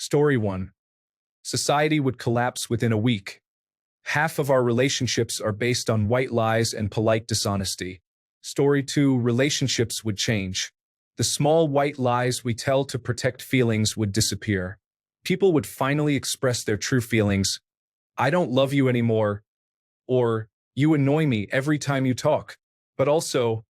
Story 1. Society would collapse within a week. Half of our relationships are based on white lies and polite dishonesty. Story 2. Relationships would change. The small white lies we tell to protect feelings would disappear. People would finally express their true feelings. I don't love you anymore. Or, you annoy me every time you talk. But also,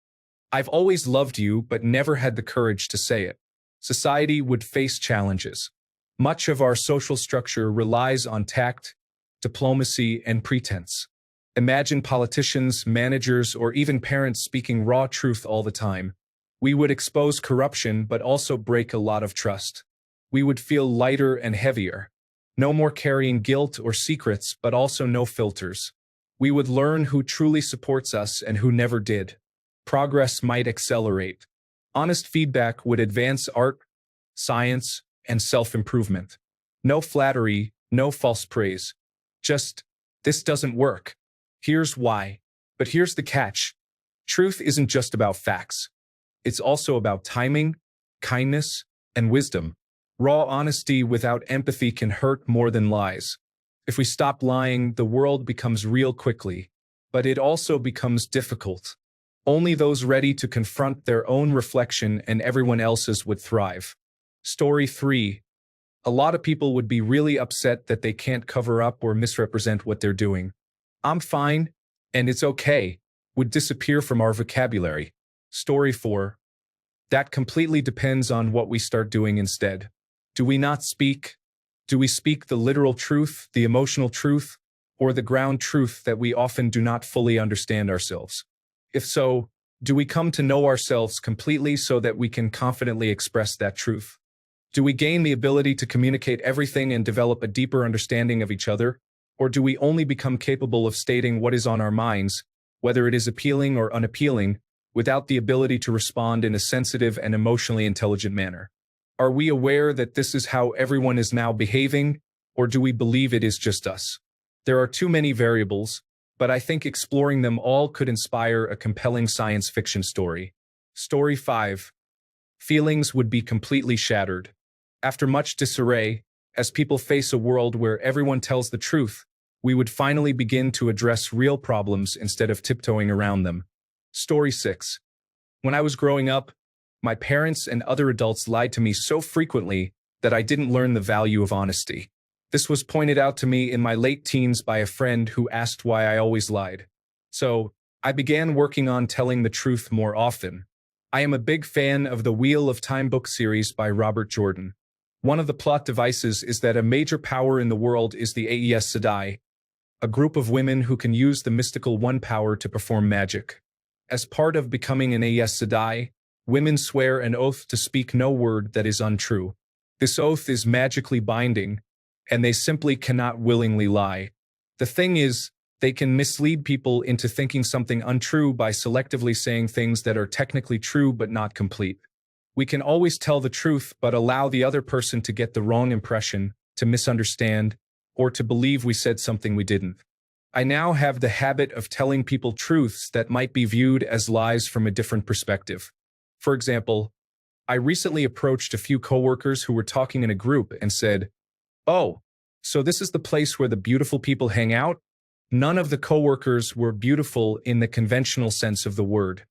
I've always loved you but never had the courage to say it. Society would face challenges. Much of our social structure relies on tact, diplomacy, and pretense. Imagine politicians, managers, or even parents speaking raw truth all the time. We would expose corruption but also break a lot of trust. We would feel lighter and heavier. No more carrying guilt or secrets, but also no filters. We would learn who truly supports us and who never did. Progress might accelerate. Honest feedback would advance art, science, and self-improvement. No flattery, no false praise. Just, this doesn't work. Here's why. But here's the catch. Truth isn't just about facts. It's also about timing, kindness, and wisdom. Raw honesty without empathy can hurt more than lies. If we stop lying, the world becomes real quickly. But it also becomes difficult. Only those ready to confront their own reflection and everyone else's would thrive. Story 3. A lot of people would be really upset that they can't cover up or misrepresent what they're doing. I'm fine, and it's okay, would disappear from our vocabulary. Story 4. That completely depends on what we start doing instead. Do we not speak? Do we speak the literal truth, the emotional truth, or the ground truth that we often do not fully understand ourselves? If so, do we come to know ourselves completely so that we can confidently express that truth? Do we gain the ability to communicate everything and develop a deeper understanding of each other? Or do we only become capable of stating what is on our minds, whether it is appealing or unappealing, without the ability to respond in a sensitive and emotionally intelligent manner? Are we aware that this is how everyone is now behaving, or do we believe it is just us? There are too many variables, but I think exploring them all could inspire a compelling science fiction story. Story 5. Feelings would be completely shattered. After much disarray, as people face a world where everyone tells the truth, we would finally begin to address real problems instead of tiptoeing around them. Story 6. When I was growing up, my parents and other adults lied to me so frequently that I didn't learn the value of honesty. This was pointed out to me in my late teens by a friend who asked why I always lied. So, I began working on telling the truth more often. I am a big fan of the Wheel of Time book series by Robert Jordan. One of the plot devices is that a major power in the world is the Aes Sedai, a group of women who can use the mystical one power to perform magic. As part of becoming an Aes Sedai, women swear an oath to speak no word that is untrue. This oath is magically binding, and they simply cannot willingly lie. The thing is, they can mislead people into thinking something untrue by selectively saying things that are technically true but not complete. We can always tell the truth but allow the other person to get the wrong impression, to misunderstand, or to believe we said something we didn't. I now have the habit of telling people truths that might be viewed as lies from a different perspective. For example, I recently approached a few coworkers who were talking in a group and said, "Oh, so this is the place where the beautiful people hang out?" None of the coworkers were beautiful in the conventional sense of the word.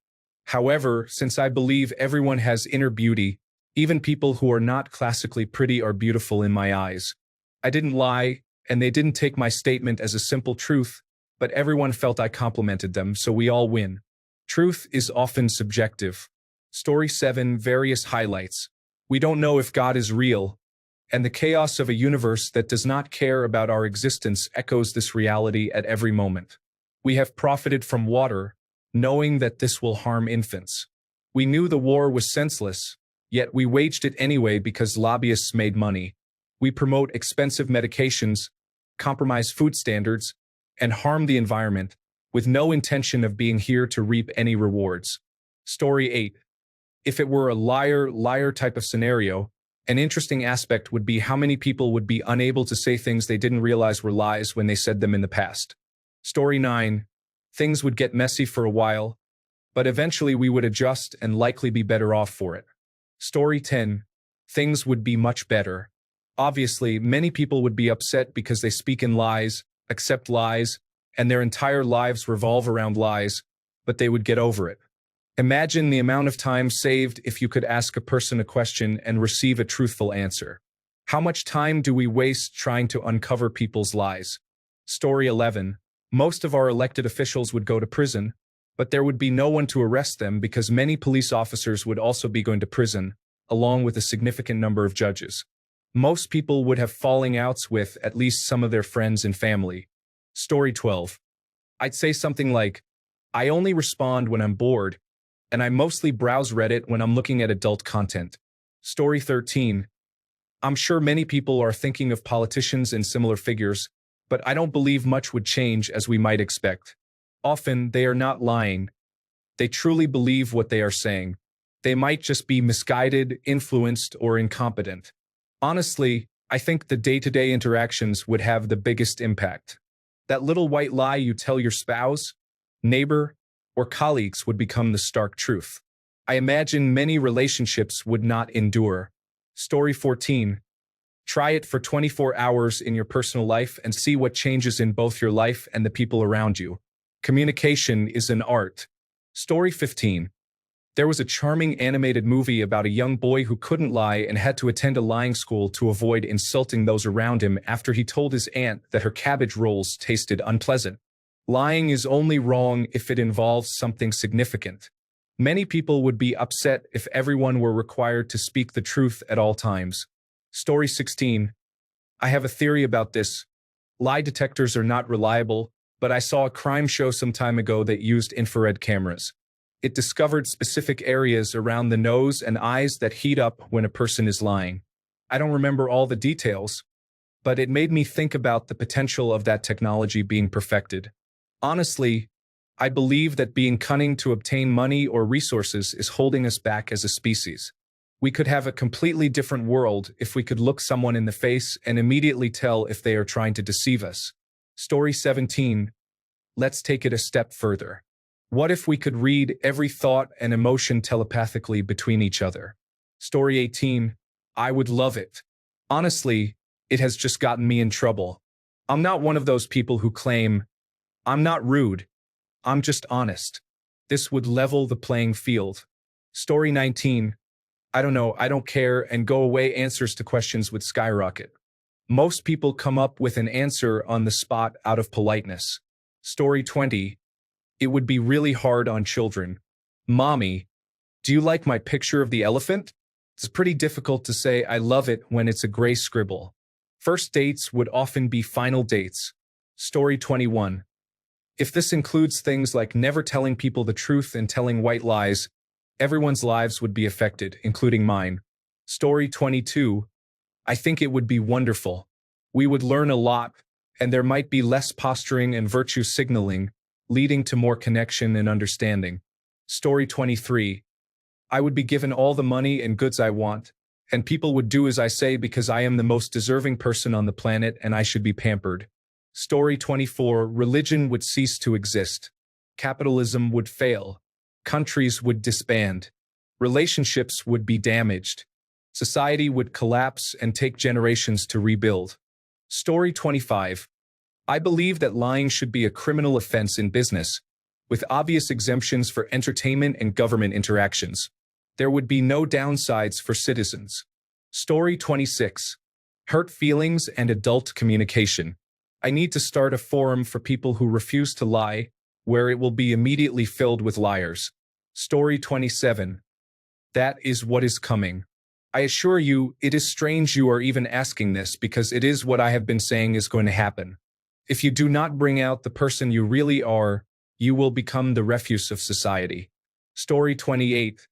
However, since I believe everyone has inner beauty, even people who are not classically pretty are beautiful in my eyes. I didn't lie, and they didn't take my statement as a simple truth, but everyone felt I complimented them, so we all win. Truth is often subjective. Story 7. Various highlights. We don't know if God is real, and the chaos of a universe that does not care about our existence echoes this reality at every moment. We have profited from water, knowing that this will harm infants. We knew the war was senseless, yet we waged it anyway because lobbyists made money. We promote expensive medications, compromise food standards, and harm the environment, with no intention of being here to reap any rewards. Story 8. If it were a liar type of scenario, an interesting aspect would be how many people would be unable to say things they didn't realize were lies when they said them in the past. Story 9. Things would get messy for a while, but eventually we would adjust and likely be better off for it. Story 10. Things would be much better. Obviously, many people would be upset because they speak in lies, accept lies, and their entire lives revolve around lies, but they would get over it. Imagine the amount of time saved if you could ask a person a question and receive a truthful answer. How much time do we waste trying to uncover people's lies? Story 11. Most of our elected officials would go to prison, but there would be no one to arrest them because many police officers would also be going to prison, along with a significant number of judges. Most people would have falling outs with at least some of their friends and family. Story 12. I'd say something like, I only respond when I'm bored, and I mostly browse Reddit when I'm looking at adult content. Story 13. I'm sure many people are thinking of politicians and similar figures, but I don't believe much would change as we might expect. Often, they are not lying. They truly believe what they are saying. They might just be misguided, influenced, or incompetent. Honestly, I think the day-to-day interactions would have the biggest impact. That little white lie you tell your spouse, neighbor, or colleagues would become the stark truth. I imagine many relationships would not endure. Story 14. Try it for 24 hours in your personal life and see what changes in both your life and the people around you. Communication is an art. Story 15. There was a charming animated movie about a young boy who couldn't lie and had to attend a lying school to avoid insulting those around him after he told his aunt that her cabbage rolls tasted unpleasant. Lying is only wrong if it involves something significant. Many people would be upset if everyone were required to speak the truth at all times. Story 16. I have a theory about this. Lie detectors are not reliable, but I saw a crime show some time ago that used infrared cameras. It discovered specific areas around the nose and eyes that heat up when a person is lying. I don't remember all the details, but it made me think about the potential of that technology being perfected. Honestly, I believe that being cunning to obtain money or resources is holding us back as a species. We could have a completely different world if we could look someone in the face and immediately tell if they are trying to deceive us. Story 17. Let's take it a step further. What if we could read every thought and emotion telepathically between each other? Story 18. I would love it. Honestly, it has just gotten me in trouble. I'm not one of those people who claim, I'm not rude, I'm just honest. This would level the playing field. Story 19. I don't know, I don't care, and go away answers to questions would skyrocket. Most people come up with an answer on the spot out of politeness. Story 20. It would be really hard on children. Mommy, do you like my picture of the elephant? It's pretty difficult to say I love it when it's a gray scribble. First dates would often be final dates. Story 21. If this includes things like never telling people the truth and telling white lies, everyone's lives would be affected, including mine. Story 22. I think it would be wonderful. We would learn a lot, and there might be less posturing and virtue signaling, leading to more connection and understanding. Story 23. I would be given all the money and goods I want, and people would do as I say because I am the most deserving person on the planet and I should be pampered. Story 24. Religion would cease to exist. Capitalism would fail. Countries would disband. Relationships would be damaged. Society would collapse and take generations to rebuild. Story 25. I believe that lying should be a criminal offense in business, with obvious exemptions for entertainment and government interactions. There would be no downsides for citizens. Story 26. Hurt feelings and adult communication. I need to start a forum for people who refuse to lie, where it will be immediately filled with liars. Story 27. That is what is coming. I assure you, it is strange you are even asking this because it is what I have been saying is going to happen. If you do not bring out the person you really are, you will become the refuse of society. Story 28.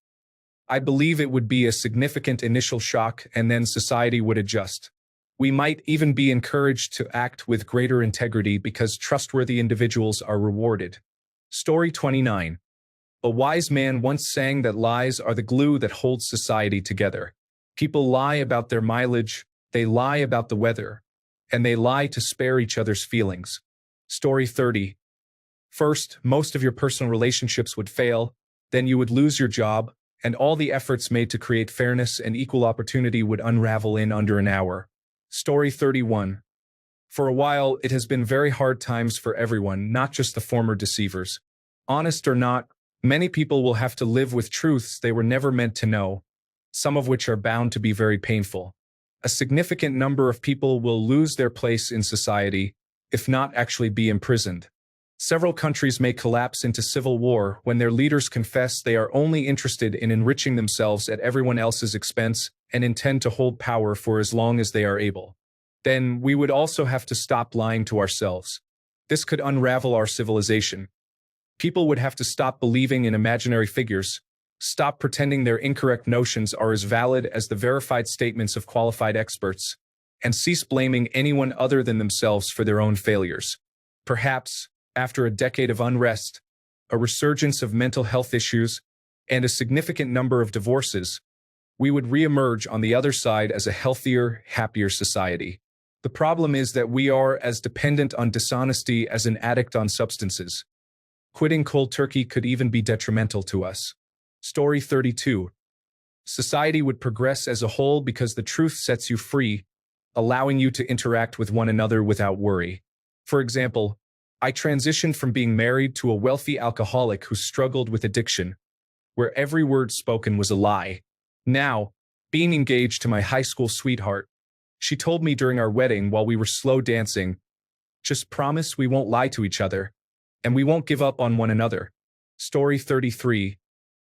I believe it would be a significant initial shock and then society would adjust. We might even be encouraged to act with greater integrity because trustworthy individuals are rewarded. Story 29. A wise man once sang that lies are the glue that holds society together. People lie about their mileage, they lie about the weather, and they lie to spare each other's feelings. Story 30. First, most of your personal relationships would fail, then you would lose your job, and all the efforts made to create fairness and equal opportunity would unravel in under an hour. Story 31. For a while, it has been very hard times for everyone, not just the former deceivers. Honest or not, many people will have to live with truths they were never meant to know, some of which are bound to be very painful. A significant number of people will lose their place in society, if not actually be imprisoned. Several countries may collapse into civil war when their leaders confess they are only interested in enriching themselves at everyone else's expense and intend to hold power for as long as they are able. Then we would also have to stop lying to ourselves. This could unravel our civilization. People would have to stop believing in imaginary figures, stop pretending their incorrect notions are as valid as the verified statements of qualified experts, and cease blaming anyone other than themselves for their own failures. Perhaps, after a decade of unrest, a resurgence of mental health issues, and a significant number of divorces, we would re-emerge on the other side as a healthier, happier society. The problem is that we are as dependent on dishonesty as an addict on substances. Quitting cold turkey could even be detrimental to us. Story 32. Society would progress as a whole because the truth sets you free, allowing you to interact with one another without worry. For example, I transitioned from being married to a wealthy alcoholic who struggled with addiction, where every word spoken was a lie. Now, being engaged to my high school sweetheart, she told me during our wedding while we were slow dancing, "Just promise we won't lie to each other, and we won't give up on one another." Story 33.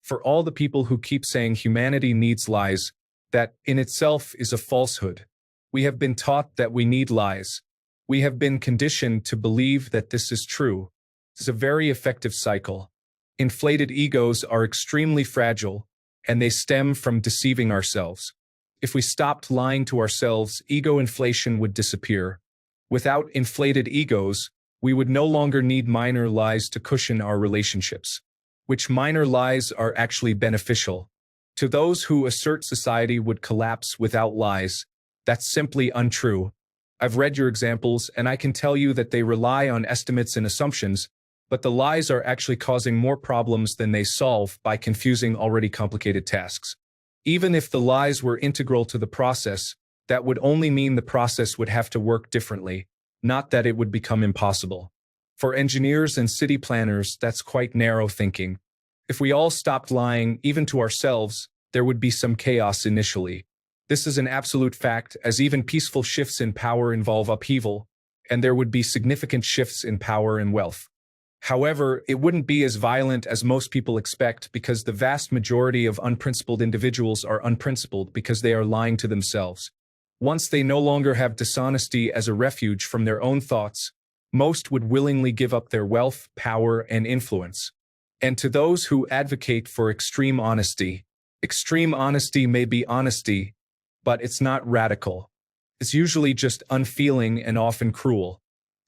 For all the people who keep saying humanity needs lies, that in itself is a falsehood. We have been taught that we need lies. We have been conditioned to believe that this is true. It's a very effective cycle. Inflated egos are extremely fragile, and they stem from deceiving ourselves. If we stopped lying to ourselves, ego inflation would disappear. Without inflated egos, we would no longer need minor lies to cushion our relationships, which minor lies are actually beneficial. To those who assert society would collapse without lies, that's simply untrue. I've read your examples, and I can tell you that they rely on estimates and assumptions, but the lies are actually causing more problems than they solve by confusing already complicated tasks. Even if the lies were integral to the process, that would only mean the process would have to work differently, not that it would become impossible. For engineers and city planners, that's quite narrow thinking. If we all stopped lying, even to ourselves, there would be some chaos initially. This is an absolute fact, as even peaceful shifts in power involve upheaval, and there would be significant shifts in power and wealth. However, it wouldn't be as violent as most people expect because the vast majority of unprincipled individuals are unprincipled because they are lying to themselves. Once they no longer have dishonesty as a refuge from their own thoughts, most would willingly give up their wealth, power, and influence. And to those who advocate for extreme honesty may be honesty, but it's not radical. It's usually just unfeeling and often cruel.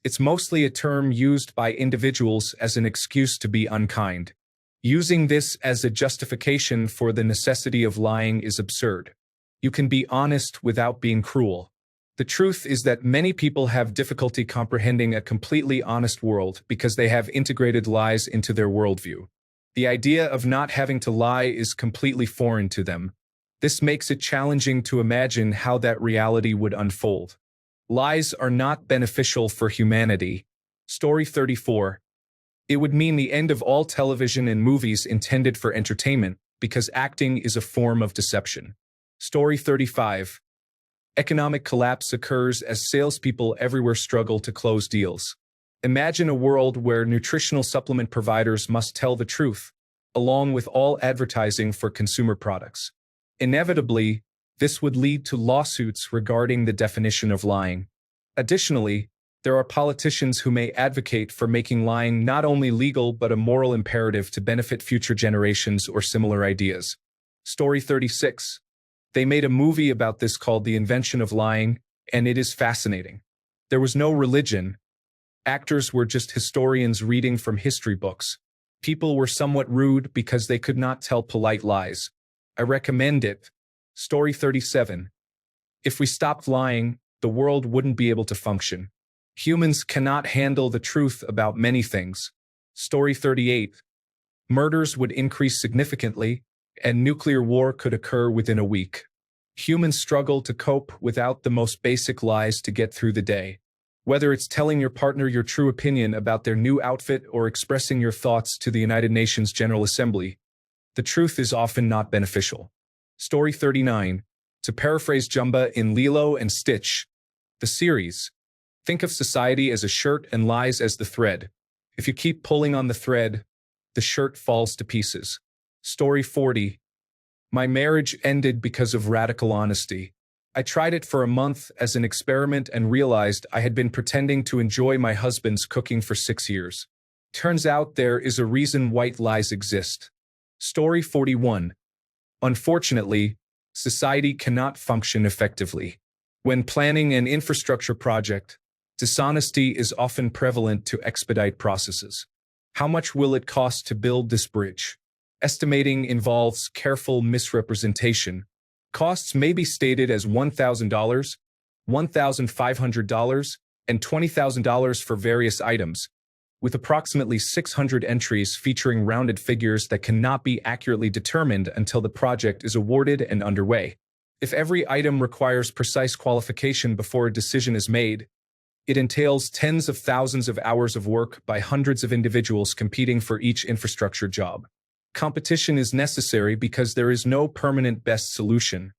It's mostly a term used by individuals as an excuse to be unkind. Using this as a justification for the necessity of lying is absurd. You can be honest without being cruel. The truth is that many people have difficulty comprehending a completely honest world because they have integrated lies into their worldview. The idea of not having to lie is completely foreign to them. This makes it challenging to imagine how that reality would unfold. Lies are not beneficial for humanity. Story 34. It would mean the end of all television and movies intended for entertainment, because acting is a form of deception. Story 35. Economic collapse occurs as salespeople everywhere struggle to close deals. Imagine a world where nutritional supplement providers must tell the truth, along with all advertising for consumer products. Inevitably, this would lead to lawsuits regarding the definition of lying. Additionally, there are politicians who may advocate for making lying not only legal but a moral imperative to benefit future generations or similar ideas. Story 36. They made a movie about this called The Invention of Lying, and it is fascinating. There was no religion. Actors were just historians reading from history books. People were somewhat rude because they could not tell polite lies. I recommend it. Story 37. If we stopped lying, the world wouldn't be able to function. Humans cannot handle the truth about many things. Story 38. Murders would increase significantly, and nuclear war could occur within a week. Humans struggle to cope without the most basic lies to get through the day. Whether it's telling your partner your true opinion about their new outfit or expressing your thoughts to the United Nations General Assembly, the truth is often not beneficial. Story 39. To paraphrase Jumba in Lilo and Stitch, the series, think of society as a shirt and lies as the thread. If you keep pulling on the thread, the shirt falls to pieces. Story 40. My marriage ended because of radical honesty. I tried it for a month as an experiment and realized I had been pretending to enjoy my husband's cooking for 6 years. Turns out there is a reason white lies exist. Story 41. Unfortunately, society cannot function effectively. When planning an infrastructure project, dishonesty is often prevalent to expedite processes. How much will it cost to build this bridge? Estimating involves careful misrepresentation. Costs may be stated as $1,000, $1,500, and $20,000 for various items, with approximately 600 entries featuring rounded figures that cannot be accurately determined until the project is awarded and underway. If every item requires precise qualification before a decision is made, it entails tens of thousands of hours of work by hundreds of individuals competing for each infrastructure job. Competition is necessary because there is no permanent best solution.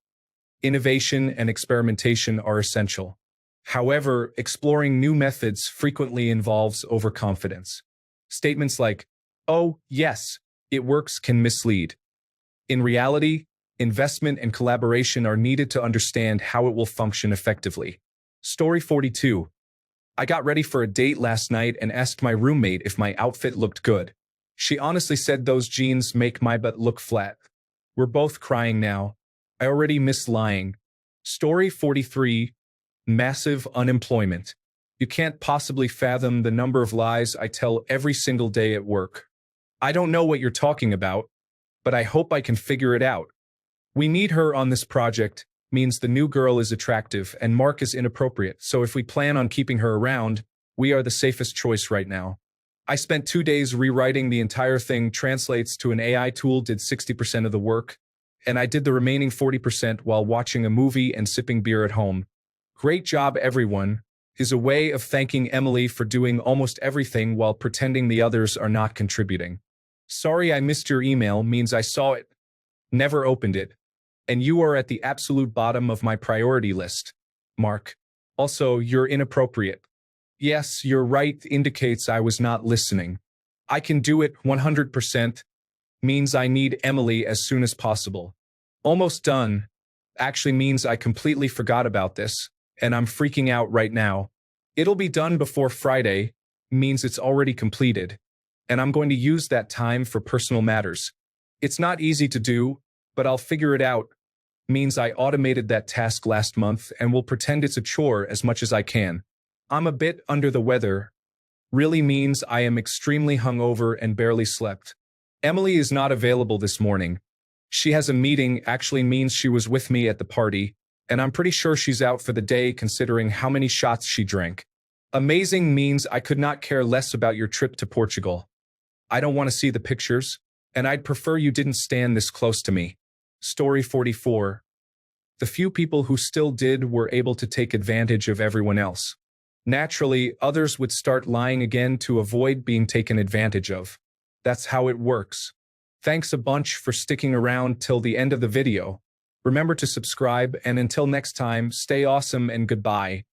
Innovation and experimentation are essential. However, exploring new methods frequently involves overconfidence. Statements like, "Oh, yes, it works," can mislead. In reality, investment and collaboration are needed to understand how it will function effectively. Story 42. I got ready for a date last night and asked my roommate if my outfit looked good. She honestly said those jeans make my butt look flat. We're both crying now. I already miss lying. Story 43. Massive unemployment. You can't possibly fathom the number of lies I tell every single day at work. I don't know what you're talking about, but I hope I can figure it out. We need her on this project means the new girl is attractive and Mark is inappropriate, so if we plan on keeping her around, we are the safest choice right now. I spent 2 days rewriting the entire thing. Translates to an AI tool did 60% of the work, and I did the remaining 40% while watching a movie and sipping beer at home. Great job, everyone, is a way of thanking Emily for doing almost everything while pretending the others are not contributing. Sorry I missed your email means I saw it, never opened it, and you are at the absolute bottom of my priority list. Mark. Also, you're inappropriate. Yes, you're right indicates I was not listening. I can do it 100% means I need Emily as soon as possible. Almost done actually means I completely forgot about this, and I'm freaking out right now. It'll be done before Friday means it's already completed, and I'm going to use that time for personal matters. It's not easy to do, but I'll figure it out means I automated that task last month and will pretend it's a chore as much as I can. I'm a bit under the weather really means I am extremely hungover and barely slept. Emily is not available this morning. She has a meeting actually means she was with me at the party, and I'm pretty sure she's out for the day considering how many shots she drank. Amazing means I could not care less about your trip to Portugal. I don't want to see the pictures, and I'd prefer you didn't stand this close to me. Story 44. The few people who still did were able to take advantage of everyone else. Naturally, others would start lying again to avoid being taken advantage of. That's how it works. Thanks a bunch for sticking around till the end of the video. Remember to subscribe, and until next time, stay awesome and goodbye.